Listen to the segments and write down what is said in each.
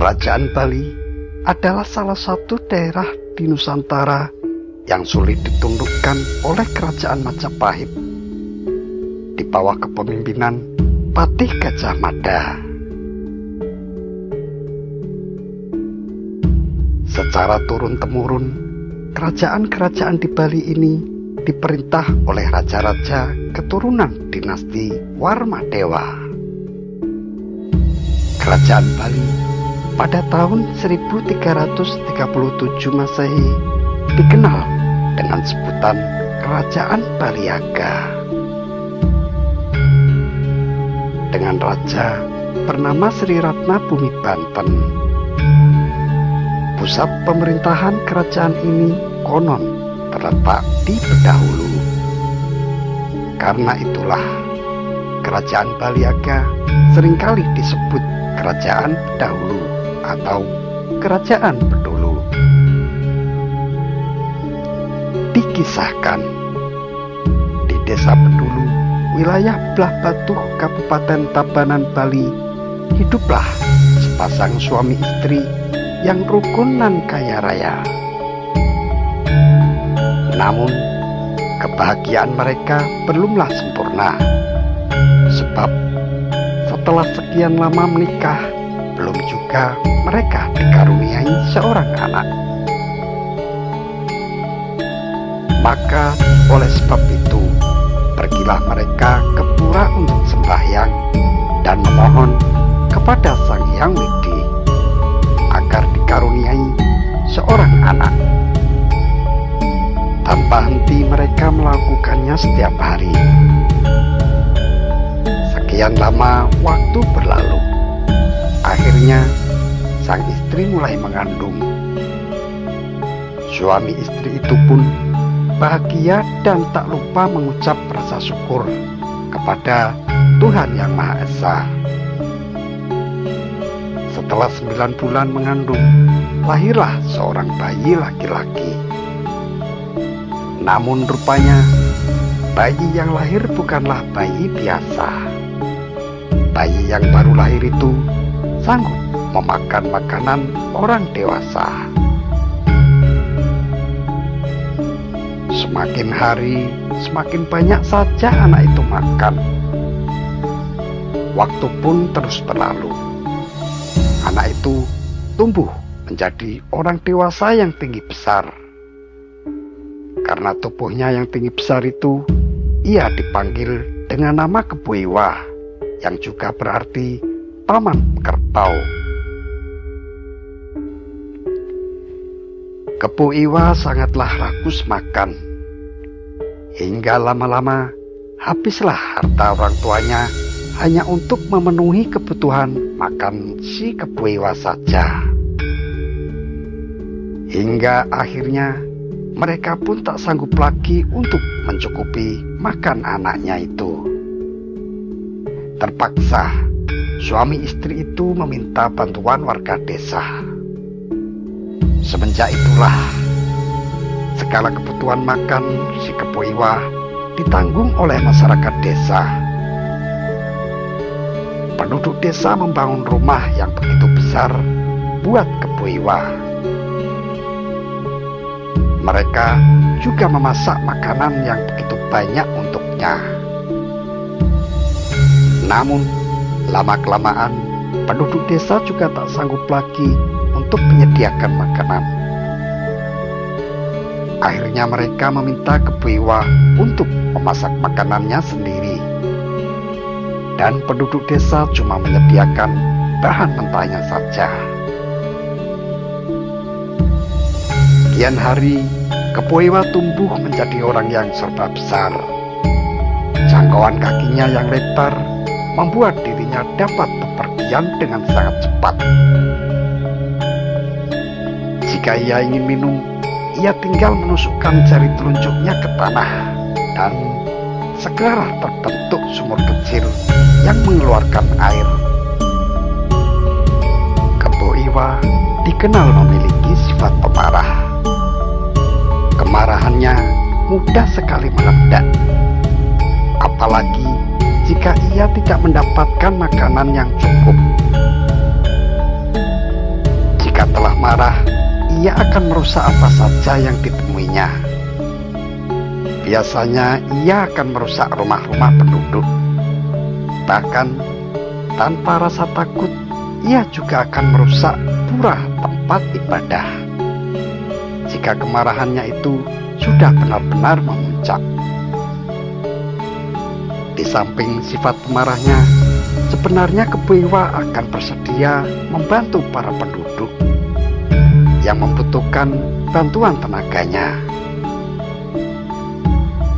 Kerajaan Bali adalah salah satu daerah di Nusantara yang sulit ditundukkan oleh Kerajaan Majapahit di bawah kepemimpinan Patih Gajah Mada. Secara turun-temurun, kerajaan-kerajaan di Bali ini diperintah oleh raja-raja keturunan dinasti Warmadewa. Kerajaan Bali pada tahun 1337 Masehi dikenal dengan sebutan Kerajaan Baliaga. Dengan raja bernama Sri Ratna Bumi Banten. Pusat pemerintahan kerajaan ini konon terletak di Bedahulu. Karena itulah Kerajaan Baliaga seringkali disebut Kerajaan Bedahulu atau Kerajaan Bedulu. Dikisahkan di Desa Bedulu, wilayah Belah Batuh, Kabupaten Tabanan, Bali, hiduplah sepasang suami istri yang rukun dan kaya raya. Namun, kebahagiaan mereka belumlah sempurna, sebab setelah sekian lama menikah, belum juga mereka dikaruniai seorang anak. Maka oleh sebab itu, pergilah mereka ke pura untuk sembahyang dan memohon kepada Sang Hyang Widi agar dikaruniai seorang anak. Tanpa henti mereka melakukannya setiap hari. Sekian lama waktu berlalu. Akhirnya sang istri mulai mengandung. Suami istri itu pun bahagia dan tak lupa mengucap rasa syukur kepada Tuhan Yang Maha Esa. Setelah 9 bulan mengandung, lahirlah seorang bayi laki-laki. Namun rupanya bayi yang lahir bukanlah bayi biasa. Bayi yang baru lahir itu sanggup memakan makanan orang dewasa. Semakin hari, semakin banyak saja anak itu makan. Waktu pun terus berlalu. Anak itu tumbuh menjadi orang dewasa yang tinggi besar. Karena tubuhnya yang tinggi besar itu, ia dipanggil dengan nama Kebuiwa, yang juga berarti Paman Kerbau. Kebuiwa sangatlah rakus makan. Hingga lama-lama habislah harta orang tuanya hanya untuk memenuhi kebutuhan makan si Kebuiwa saja. Hingga akhirnya mereka pun tak sanggup lagi untuk mencukupi makan anaknya itu. Terpaksa suami istri itu meminta bantuan warga desa. Semenjak itulah segala kebutuhan makan si Kebuiwa ditanggung oleh masyarakat desa. Penduduk desa membangun rumah yang begitu besar buat Kebuiwa. Mereka juga memasak makanan yang begitu banyak untuknya. Namun, lama-kelamaan penduduk desa juga tak sanggup lagi untuk menyediakan makanan. Akhirnya mereka meminta Kebuiwa untuk memasak makanannya sendiri. Dan penduduk desa cuma menyediakan bahan mentahnya saja. Kian hari, Kebuiwa tumbuh menjadi orang yang serba besar, Jangkauan kakinya yang lebar membuat dirinya dapat bepergian dengan sangat cepat. Jika ia ingin minum, ia tinggal menusukkan jari telunjuknya ke tanah dan segera terbentuk sumur kecil yang mengeluarkan air. Kebo Iwa dikenal memiliki sifat pemarah. Kemarahannya mudah sekali meledak, apalagi jika ia tidak mendapatkan makanan yang cukup. Jika telah marah, ia akan merusak apa saja yang ditemuinya. Biasanya ia akan merusak rumah-rumah penduduk. Bahkan tanpa rasa takut, ia juga akan merusak pura tempat ibadah jika kemarahannya itu sudah benar-benar memuncak. Di samping sifat pemarahnya, sebenarnya Kebo Iwa akan bersedia membantu para penduduk yang membutuhkan bantuan tenaganya.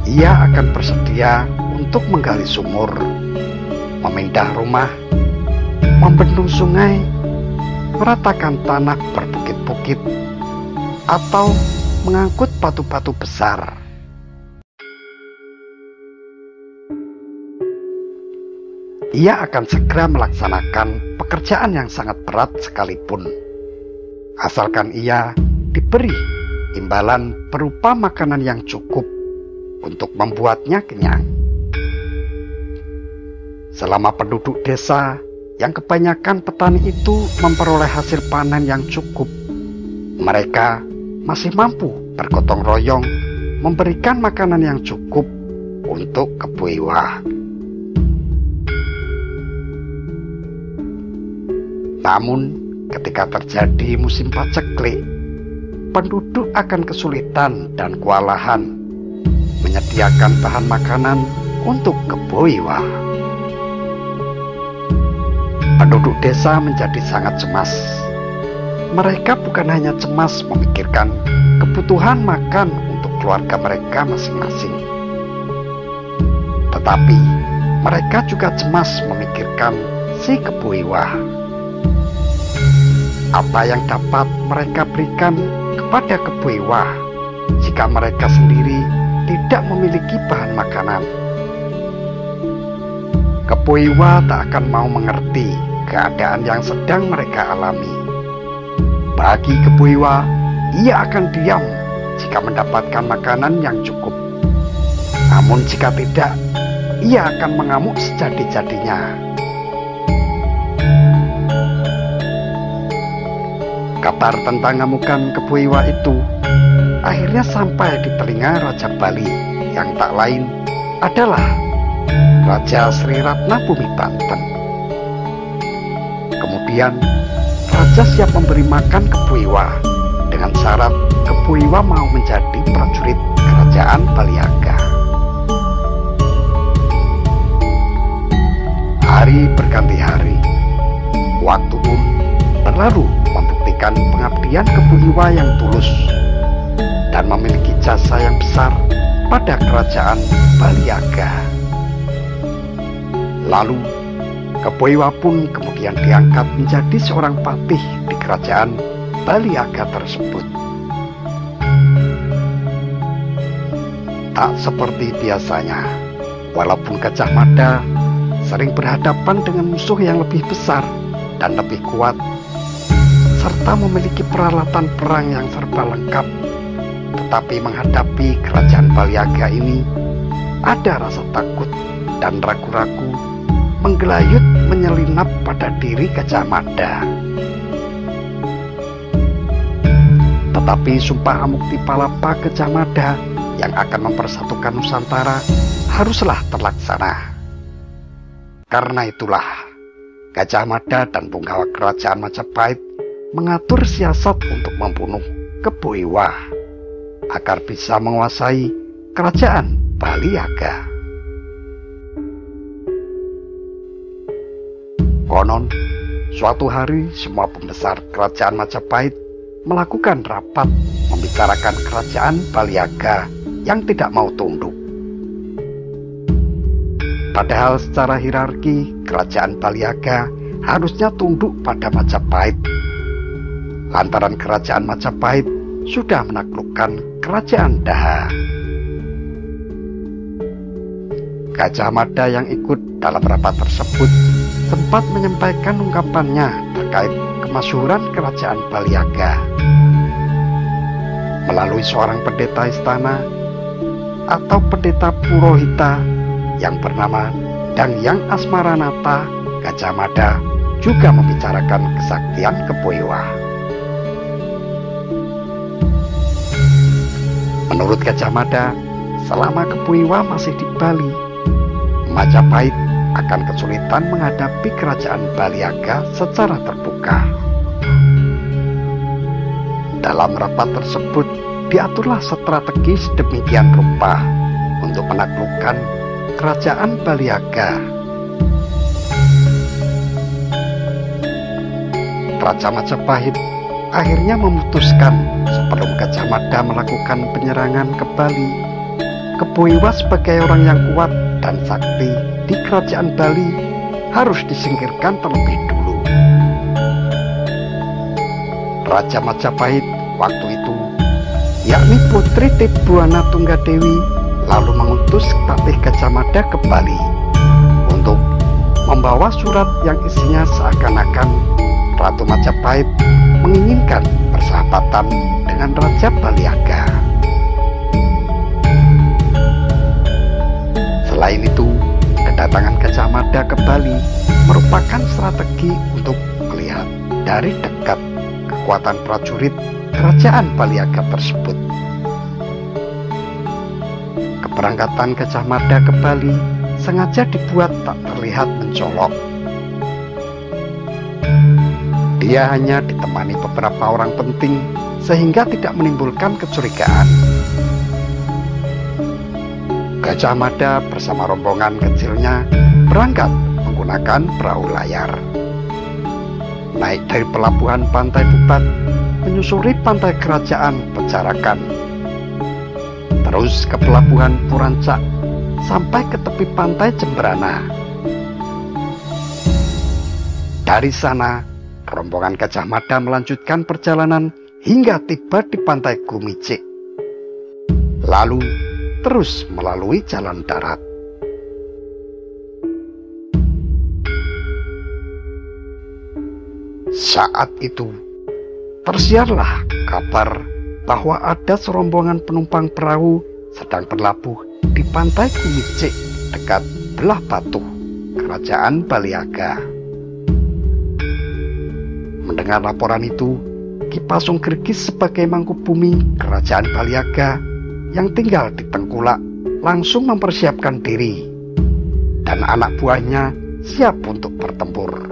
Ia akan bersedia untuk menggali sumur, memindah rumah, membendung sungai, meratakan tanah berbukit-bukit, atau mengangkut batu-batu besar. Ia akan segera melaksanakan pekerjaan yang sangat berat sekalipun, asalkan ia diberi imbalan berupa makanan yang cukup untuk membuatnya kenyang. Selama penduduk desa yang kebanyakan petani itu memperoleh hasil panen yang cukup, mereka masih mampu bergotong royong memberikan makanan yang cukup untuk Kebo Iwa. Namun, ketika terjadi musim paceklik, penduduk akan kesulitan dan kewalahan menyediakan bahan makanan untuk Kebo Iwa. Penduduk desa menjadi sangat cemas. Mereka bukan hanya cemas memikirkan kebutuhan makan untuk keluarga mereka masing-masing, tetapi mereka juga cemas memikirkan si Kebo Iwa. Apa yang dapat mereka berikan kepada Kebo Iwa jika mereka sendiri tidak memiliki bahan makanan? Kebo Iwa tak akan mau mengerti keadaan yang sedang mereka alami. Bagi Kebo Iwa, ia akan diam jika mendapatkan makanan yang cukup. Namun jika tidak, ia akan mengamuk sejadi-jadinya. Kabar tentang amukan Kebo Iwa itu akhirnya sampai di telinga Raja Bali yang tak lain adalah Raja Sri Ratna Bumi Banten. Kemudian Raja siap memberi makan Kebo Iwa dengan syarat Kebo Iwa mau menjadi prajurit kerajaan Baliaga. Hari berganti hari, waktu pun berlalu membuktikan pengabdian Kebo Iwa yang tulus dan memiliki jasa yang besar pada kerajaan Baliaga. Lalu Kebo Iwa pun kemudian diangkat menjadi seorang patih di kerajaan Baliaga tersebut. Tak seperti biasanya, walaupun Gajah Mada sering berhadapan dengan musuh yang lebih besar dan lebih kuat, serta memiliki peralatan perang yang serba lengkap, tetapi menghadapi kerajaan Baliaga ini ada rasa takut dan ragu-ragu menggelayut menyelinap pada diri Gajah Mada. Tetapi sumpah Amuktipalapa Gajah Mada yang akan mempersatukan Nusantara haruslah terlaksana. Karena itulah Gajah Mada dan punggawa kerajaan Majapahit mengatur siasat untuk membunuh Kebo Iwa agar bisa menguasai kerajaan Baliaga. Konon, suatu hari semua pembesar kerajaan Majapahit melakukan rapat membicarakan kerajaan Baliaga yang tidak mau tunduk. Padahal secara hierarki, kerajaan Baliaga harusnya tunduk pada Majapahit. Lantaran kerajaan Majapahit sudah menaklukkan kerajaan Daha. Gajah Mada yang ikut dalam rapat tersebut sempat menyampaikan ungkapannya terkait kemasyhuran kerajaan Baliaga. Melalui seorang pendeta istana atau pendeta Purohita yang bernama Dangyang Asmaranata, Gajah Mada juga membicarakan kesaktian Kepoewa. Menurut Gajah Mada, selama Kepoewa masih di Bali, Majapahit akan kesulitan menghadapi kerajaan Baliaga secara terbuka. Dalam rapat tersebut diaturlah strategi sedemikian rupa untuk menaklukkan kerajaan Baliaga. Raja Majapahit akhirnya memutuskan sebelum Gajah Mada melakukan penyerangan ke Bali, Kepoewa sebagai orang yang kuat dan sakti di kerajaan Bali harus disingkirkan terlebih dulu. Raja Majapahit waktu itu, yakni Putri Tibuana Tunggadewi, lalu mengutus Patih Gajah Mada ke Bali untuk membawa surat yang isinya seakan-akan Ratu Majapahit menginginkan persahabatan dengan Raja Baliaga. Selain itu, kedatangan Gajah Mada ke Bali merupakan strategi untuk melihat dari dekat kekuatan prajurit kerajaan Baliaga tersebut. Keberangkatan Gajah Mada ke Bali sengaja dibuat tak terlihat mencolok. Dia hanya ditemani beberapa orang penting sehingga tidak menimbulkan kecurigaan. Gajah Mada bersama rombongan kecilnya berangkat menggunakan perahu layar. Naik dari pelabuhan Pantai Bubat, menyusuri pantai kerajaan Pejarakan, terus ke pelabuhan Purancak sampai ke tepi pantai Jembrana. Dari sana, rombongan Gajah Mada melanjutkan perjalanan hingga tiba di pantai Gumicik, lalu terus melalui jalan darat. Saat itu tersiarlah kabar bahwa ada serombongan penumpang perahu sedang berlabuh di pantai Gumicik dekat Belah Batu, kerajaan Baliaga. Mendengar laporan itu, Ki Pasung Gergis sebagai Mangkubumi kerajaan Baliaga yang tinggal di Tengkulak langsung mempersiapkan diri, dan anak buahnya siap untuk bertempur.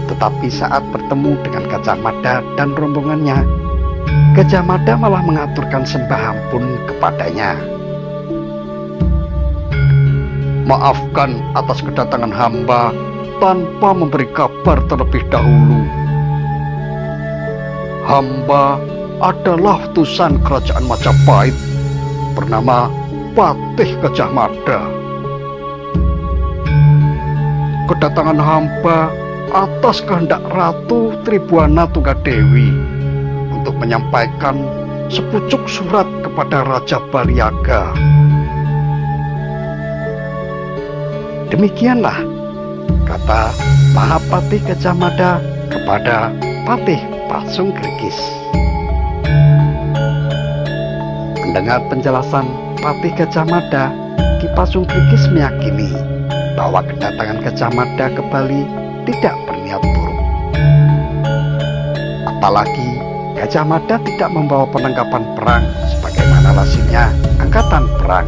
Tetapi saat bertemu dengan Gajah Mada dan rombongannya, Gajah Mada malah mengaturkan sembah ampun kepadanya. "Maafkan atas kedatangan hamba tanpa memberi kabar terlebih dahulu. Hamba adalah utusan kerajaan Majapahit bernama Patih Gajah Mada. Kedatangan hamba atas kehendak Ratu Tribuana Tunggadewi untuk menyampaikan sepucuk surat kepada Raja Baliaga." Demikianlah kata Mahapatih Gajah Mada kepada Patih Pasung Gergis. Mendengar penjelasan Patih Gajah Mada, Ki Pasung Gergis meyakini bahwa kedatangan Gajah Mada ke Bali tidak berniat buruk. Apalagi Gajah Mada tidak membawa perlengkapan perang sebagaimana lazimnya angkatan perang.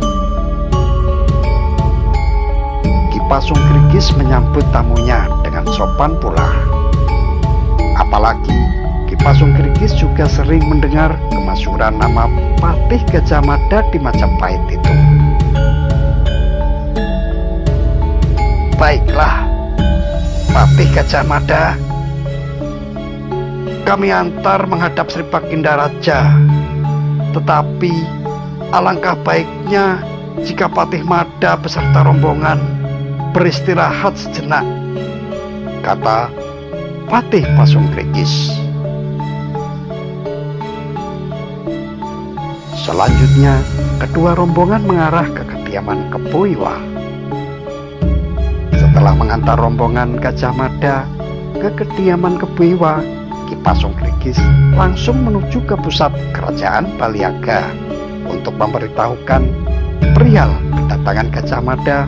Ki Pasung Gergis menyambut tamunya dengan sopan pula. Apalagi Ki Pasung Gergis juga sering mendengar kemasyhuran nama Patih Gajah Mada di Majapahit itu. "Baiklah, Patih Gajah Mada, kami antar menghadap Sri Baginda Raja. Tetapi alangkah baiknya jika Patih Mada beserta rombongan beristirahat sejenak, kata Patih Pasungkrikis. Selanjutnya, kedua rombongan mengarah ke kediaman Kebo Iwa. Setelah mengantar rombongan Gajah Mada ke kediaman Kebo Iwa, Ki Pasungkrikis langsung menuju ke pusat kerajaan Baliaga untuk memberitahukan perihal kedatangan Gajah Mada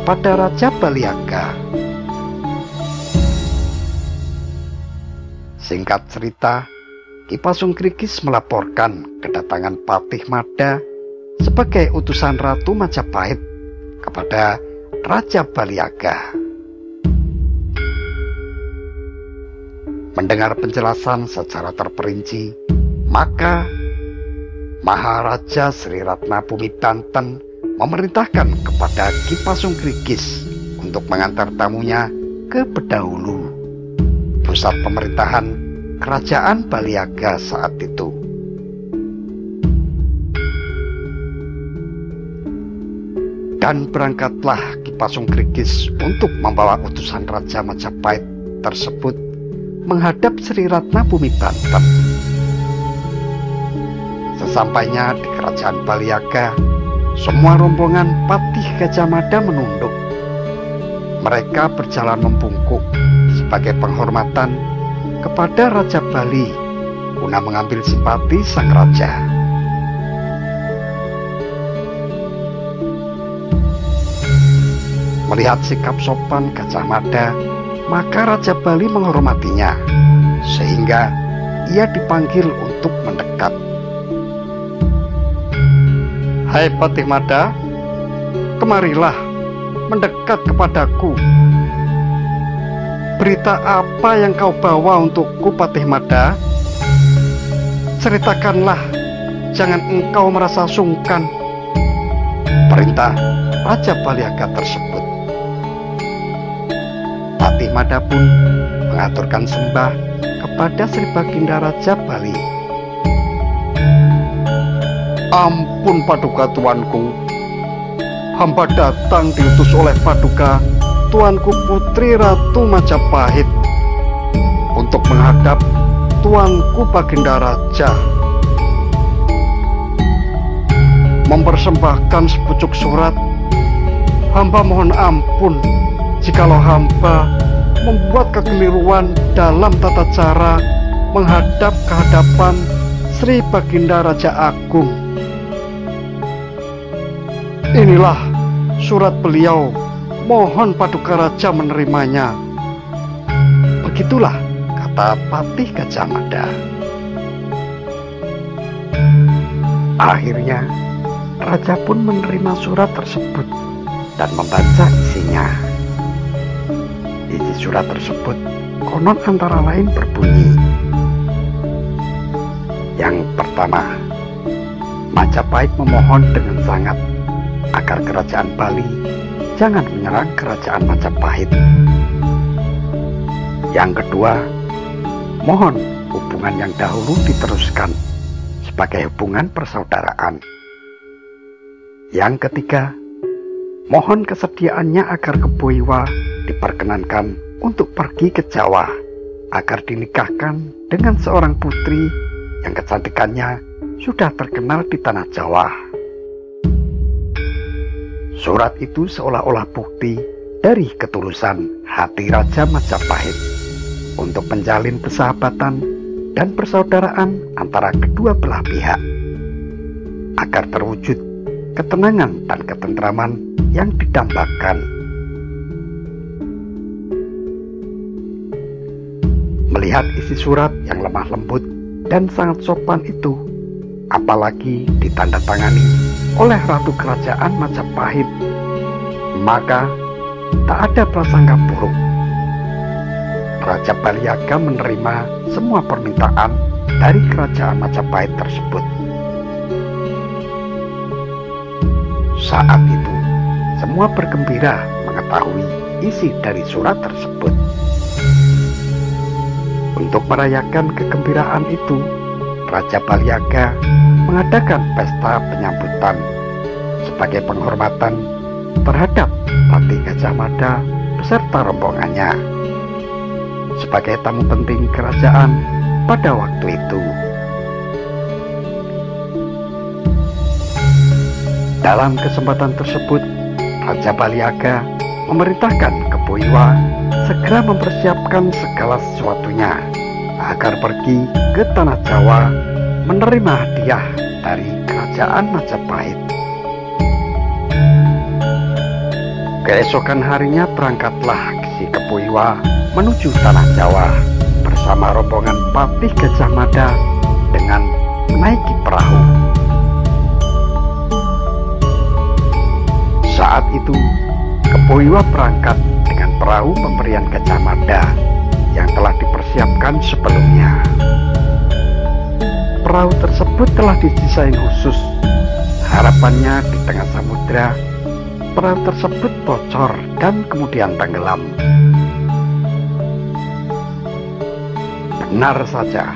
pada Raja Baliaga. Singkat cerita, Ki Pasungkrikis melaporkan kedatangan Patih Mada sebagai utusan Ratu Majapahit kepada Raja Baliaga. Mendengar penjelasan secara terperinci, maka Maharaja Sri Ratna Bumitanten memerintahkan kepada Ki Pasungkrikis untuk mengantar tamunya ke Bedahulu, pusat pemerintahan Kerajaan Baliaga saat itu. Dan berangkatlah Ki Pasungkrikis untuk membawa utusan Raja Majapahit tersebut menghadap Sri Ratna Bumitanten. Sesampainya di Kerajaan Baliaga, semua rombongan Patih Gajah Mada menunduk. Mereka berjalan membungkuk sebagai penghormatan kepada Raja Bali guna mengambil simpati sang raja. Melihat sikap sopan Gajah Mada, maka Raja Bali menghormatinya, sehingga ia dipanggil untuk mendekat. "Hai Patih Mada, kemarilah mendekat kepadaku. Berita apa yang kau bawa untukku, Patih Mada? Ceritakanlah, jangan engkau merasa sungkan," perintah Raja Baliaga tersebut. Patih Mada pun mengaturkan sembah kepada Sri Baginda Raja Bali. "Ampun Paduka Tuanku, hamba datang diutus oleh Paduka Tuanku Putri Ratu Majapahit untuk menghadap Tuanku Baginda Raja, mempersembahkan sepucuk surat. Hamba mohon ampun jikalau hamba membuat kekeliruan dalam tata cara menghadap kehadapan Sri Baginda Raja Agung. Inilah surat beliau, mohon Paduka Raja menerimanya." Begitulah kata Patih Gajah Mada. Akhirnya Raja pun menerima surat tersebut dan membaca isinya. Isi surat tersebut konon antara lain berbunyi. Yang pertama, Majapahit memohon dengan sangat agar Kerajaan Bali jangan menyerang Kerajaan Majapahit. Yang kedua, mohon hubungan yang dahulu diteruskan sebagai hubungan persaudaraan. Yang ketiga, mohon kesediaannya agar Kebo Iwa diperkenankan untuk pergi ke Jawa agar dinikahkan dengan seorang putri yang kecantikannya sudah terkenal di tanah Jawa. Surat itu seolah-olah bukti dari ketulusan hati Raja Majapahit untuk menjalin persahabatan dan persaudaraan antara kedua belah pihak, agar terwujud ketenangan dan ketentraman yang didambakan. Melihat isi surat yang lemah lembut dan sangat sopan itu, apalagi ditandatangani oleh Ratu Kerajaan Majapahit, maka tak ada prasangka buruk. Raja Baliaga menerima semua permintaan dari Kerajaan Majapahit tersebut. Saat itu, semua bergembira mengetahui isi dari surat tersebut. Untuk merayakan kegembiraan itu, Raja Baliaga mengadakan pesta penyambutan sebagai penghormatan terhadap Patih Gajah Mada beserta rombongannya sebagai tamu penting kerajaan pada waktu itu. Dalam kesempatan tersebut, Raja Baliaga memerintahkan Kebo Iwa segera mempersiapkan segala sesuatunya agar pergi ke tanah Jawa menerima hadiah dari kerajaan Majapahit. Keesokan harinya berangkatlah si Kebo Iwa menuju tanah Jawa bersama rombongan Patih Gajah Mada dengan menaiki perahu. Saat itu Kebo Iwa berangkat dengan perahu pemberian Gajah Mada yang telah dipersiapkan sebelumnya. Perahu tersebut telah didesain khusus. Harapannya di tengah samudera perahu tersebut bocor dan kemudian tenggelam. Benar saja,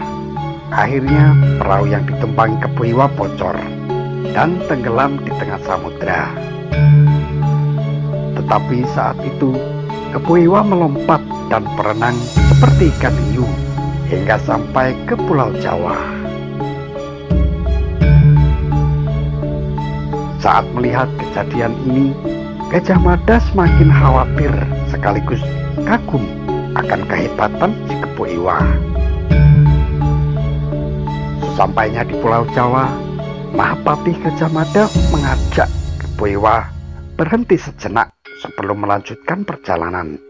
akhirnya perahu yang ditumpangi Kebo Iwa bocor dan tenggelam di tengah samudera. Tetapi saat itu Kebo Iwa melompat dan berenang seperti ikan hiu hingga sampai ke Pulau Jawa. Saat melihat kejadian ini, Gajah Mada semakin khawatir sekaligus kagum akan kehebatan si Kebo Iwa. Sesampainya di Pulau Jawa, Mahapatih Gajah Mada mengajak Kebo Iwa berhenti sejenak sebelum melanjutkan perjalanan.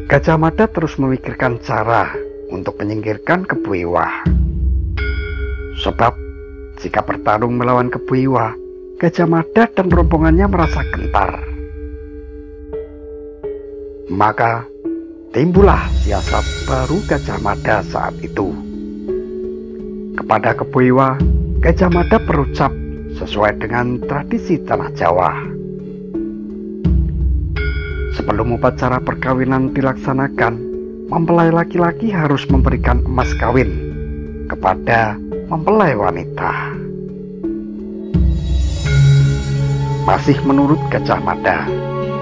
Gajah Mada terus memikirkan cara untuk menyingkirkan Kebo Iwa. Sebab jika bertarung melawan Kebo Iwa, Gajah Mada dan rombongannya merasa gentar. Maka timbullah siasat baru Gajah Mada saat itu. Kepada Kebo Iwa, Gajah Mada berucap sesuai dengan tradisi tanah Jawa. Sebelum upacara perkawinan dilaksanakan, mempelai laki-laki harus memberikan emas kawin kepada mempelai wanita. Masih menurut Gajah Mada,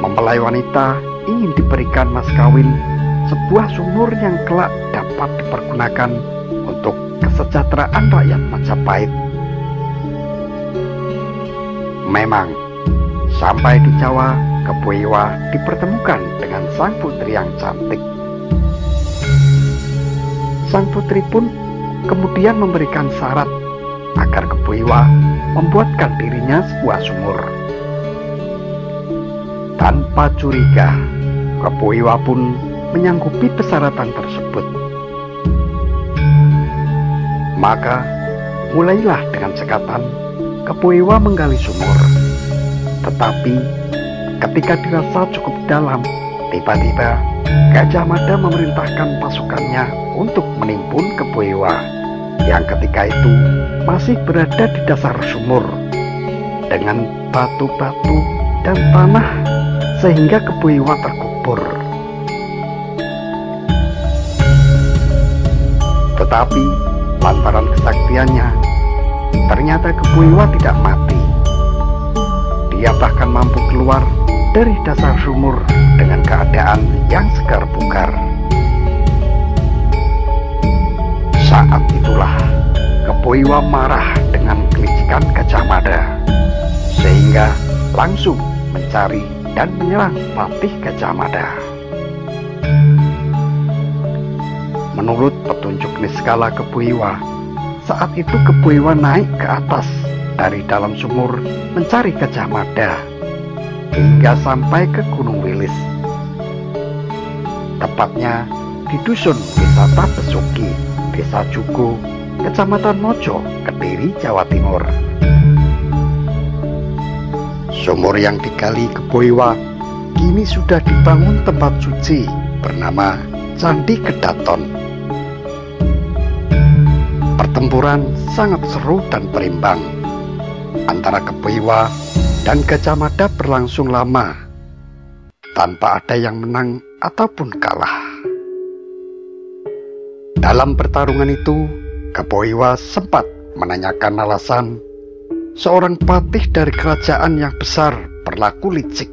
mempelai wanita ingin diberikan mas kawin sebuah sumur yang kelak dapat dipergunakan untuk kesejahteraan rakyat Majapahit. Memang, sampai di Jawa, Kebo Iwa dipertemukan dengan sang putri yang cantik. Sang putri pun kemudian memberikan syarat agar Kebo Iwa membuatkan dirinya sebuah sumur. Tanpa curiga, Kebo Iwa pun menyanggupi persyaratan tersebut. Maka mulailah dengan cekatan Kebo Iwa menggali sumur. Tetapi ketika dirasa cukup dalam, tiba-tiba Gajah Mada memerintahkan pasukannya untuk menimbun Kebo Iwa yang ketika itu masih berada di dasar sumur dengan batu-batu dan tanah sehingga Kebo Iwa terkubur. Tetapi lantaran kesaktiannya, ternyata Kebo Iwa tidak mati. Dia bahkan mampu keluar dari dasar sumur dengan keadaan yang segar bugar. Saat itulah Kebo Iwa marah dengan kelicikan Gajah Mada, sehingga langsung mencari dan menyerang Patih Gajah Mada. Menurut petunjuk Niskala Kebo Iwa, saat itu Kebo Iwa naik ke atas dari dalam sumur mencari Gajah Mada hingga sampai ke Gunung Wilis, tepatnya di Dusun Wisata Besuki, Desa Jugo, Kecamatan Mojo, Kediri, Jawa Timur. Sumur yang digali Kebo Iwa kini sudah dibangun tempat suci bernama Candi Kedaton. Pertempuran sangat seru dan berimbang antara Kebo Iwa dan Gajah Mada berlangsung lama tanpa ada yang menang ataupun kalah. Dalam pertarungan itu, Keboiwa sempat menanyakan alasan seorang patih dari kerajaan yang besar berlaku licik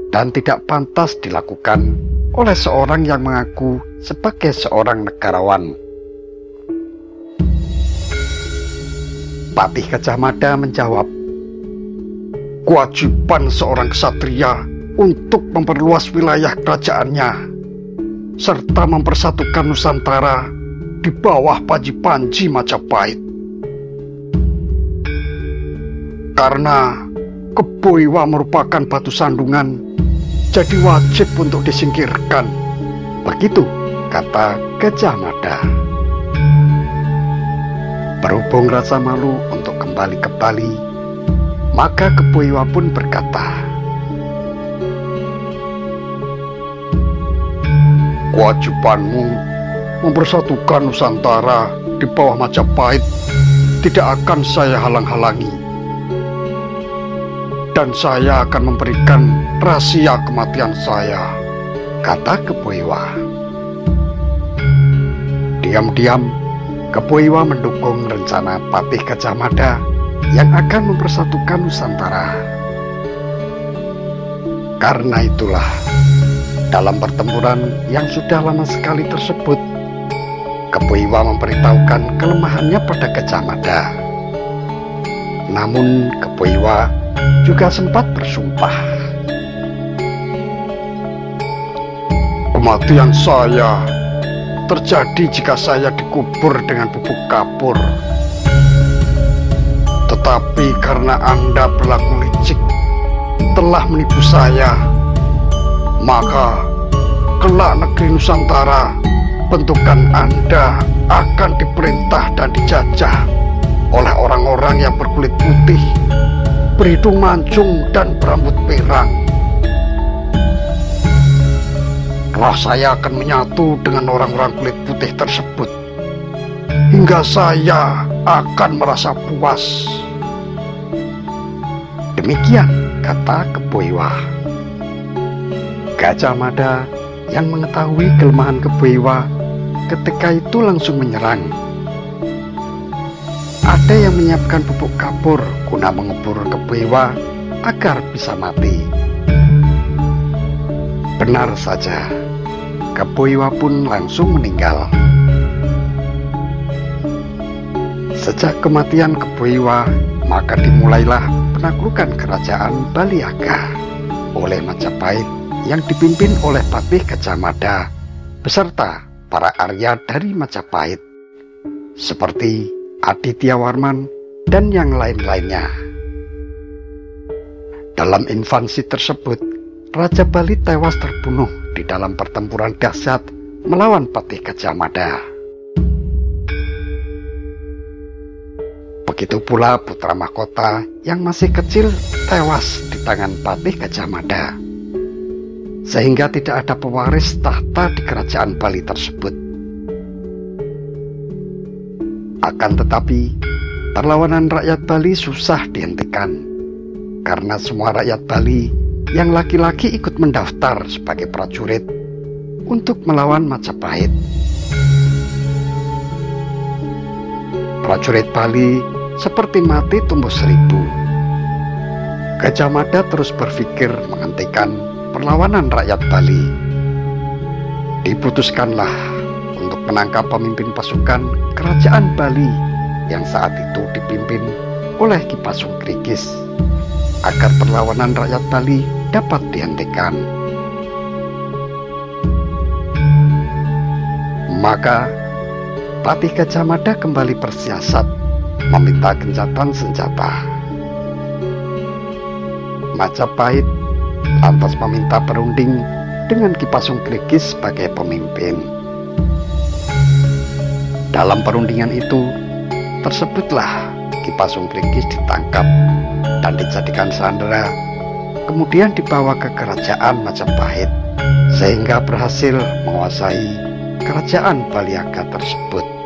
dan tidak pantas dilakukan oleh seorang yang mengaku sebagai seorang negarawan. Patih Gajah Mada menjawab, kewajiban seorang ksatria untuk memperluas wilayah kerajaannya serta mempersatukan Nusantara di bawah Panji Majapahit. Karena Keboiwa merupakan batu sandungan, jadi wajib untuk disingkirkan. Begitu kata Gajah Mada. Berhubung rasa malu untuk kembali ke Bali, maka Keboiwa pun berkata, kewajibanmu mempersatukan Nusantara di bawah Majapahit tidak akan saya halang-halangi, dan saya akan memberikan rahasia kematian saya, kata Keboiwa. Diam-diam Keboiwa mendukung rencana Patih Gajah Mada yang akan mempersatukan Nusantara. Karena itulah, dalam pertempuran yang sudah lama sekali tersebut, Keboiwa memberitahukan kelemahannya pada Gajah Mada. Namun Keboiwa juga sempat bersumpah, kematian saya terjadi jika saya dikubur dengan bubuk kapur. Tetapi karena Anda berlaku licik, telah menipu saya, maka kelak negeri Nusantara, bentukan Anda akan diperintah dan dijajah oleh orang-orang yang berkulit putih, berhidung mancung dan berambut pirang. Roh saya akan menyatu dengan orang-orang kulit putih tersebut hingga saya akan merasa puas. Demikian kata Keboiwa. Gajah Mada yang mengetahui kelemahan Keboiwa ketika itu langsung menyerang. Ada yang menyiapkan bubuk kapur guna mengubur Keboiwa agar bisa mati. Benar saja, Keboiwa pun langsung meninggal. Sejak kematian Keboiwa, maka dimulailah penaklukan kerajaan Baliaga oleh Majapahit yang dipimpin oleh Patih Gajah Mada beserta para Arya dari Majapahit seperti Aditya Warman dan yang lain-lainnya. Dalam invasi tersebut, Raja Bali tewas terbunuh di dalam pertempuran dahsyat melawan Patih Gajah Mada. Begitu pula putra mahkota yang masih kecil tewas di tangan Patih Gajah Mada, sehingga tidak ada pewaris tahta di kerajaan Bali tersebut. Akan tetapi, perlawanan rakyat Bali susah dihentikan, karena semua rakyat Bali yang laki-laki ikut mendaftar sebagai prajurit untuk melawan Majapahit. Prajurit Bali seperti mati tumbuh 1000. Gajah Mada terus berpikir menghentikan perlawanan rakyat Bali. Diputuskanlah untuk menangkap pemimpin pasukan kerajaan Bali yang saat itu dipimpin oleh Ki Pasung Krikis agar perlawanan rakyat Bali dapat dihentikan. Maka Patih Gajah Mada kembali bersiasat meminta gencatan senjata. Majapahit lantas meminta berunding dengan Ki Pasung Krikis sebagai pemimpin. Dalam perundingan itu, tersebutlah Ki Pasung Krikis ditangkap dan dijadikan sandera, kemudian dibawa ke kerajaan Majapahit sehingga berhasil menguasai kerajaan Baliaga tersebut.